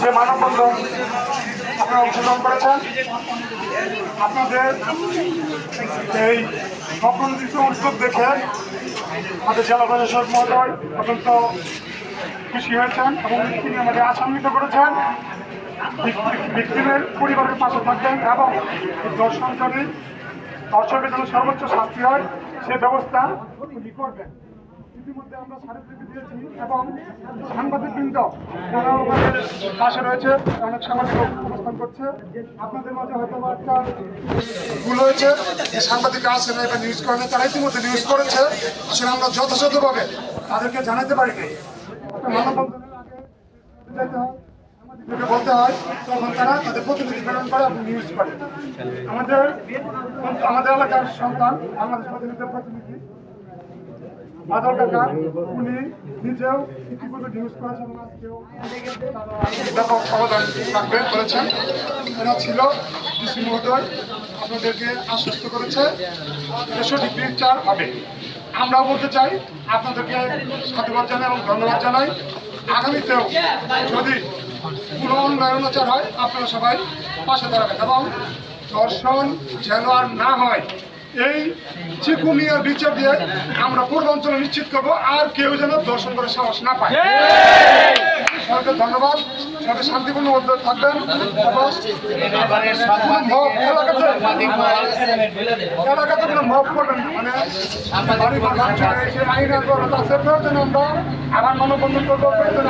যে মানববন্ধন আপনারা অংশগ্রহণ করেছেন, আপনাদের এই স্বপ্নদৃষ্ট উদ্যোগ দেখে আমাদের জেলা প্রশাসক মহোদয় অত্যন্ত খুশি হয়েছেন এবং তিনি আমাদের আশান্বিত করেছেন ভিক্টিমের পরিবারের পাশে থাকবেন এবং দর্শকের জন্য সর্বোচ্চ শাস্তি হয় সে ব্যবস্থা উনি করবেন। ইতিমধ্যে আমরা স্মারকলিপি দিয়েছি এবং সাংবাদিকবৃন্দ যারা আমাদের পাশে রয়েছে, অনেক সাংবাদিক অবস্থান করছে। আপনাদের মাঝে হয়তো একটা ভুল হয়েছে, যে সাংবাদিক আছে না এটা নিউজ করে না, তারা ইতিমধ্যে নিউজ করেছে। আসলে আমরা যথাযথভাবে তাদেরকে জানাতে পারিনি। একটা মানববন্ধনের আগে যেতে হয়, সাংবাদিকদেরকে বলতে হয়, তখন তারা তাদের প্রতিনিধি প্রেরণ করে এবং নিউজ করে। আমাদের এলাকার সন্তান বাংলাদেশ প্রতিনিধি বাদল কাকা, উনি নিজেও ইতিপূর্বে নিউজ করেছেন, আজকেও ব্যাপক অবদান রাখবে বলেছেন। এরা ছিল ডিসি মহোদয় আপনাদেরকে আশ্বস্ত করেছে সঠিক বিচার হবে। আমরাও বলতে চাই, আপনাদেরকে সাধুবাদ জানাই এবং ধন্যবাদ জানাই। আগামীতেও যদি কোনো অন্যাচার হয় আপনারা সবাই পাশে দাঁড়াবেন এবং ধর্ষণ যেন আর না হয় এই চিকুনিয়ার বিচার দিয়ে আমরা পূর্বাঞ্চলে নিশ্চিত করবো, আর কেউ যেন দর্শন করে সাহস না পায়। সবাইকে ধন্যবাদ, সবাই শান্তিপূর্ণ উদ্যোগ থাকবেন। এলাকাতে কোনো মব করবেন না, মানে বাড়ি ঘর ভাঙচুর আইন আছে, প্রয়োজন আমরা আবার মানববন্ধন করবো।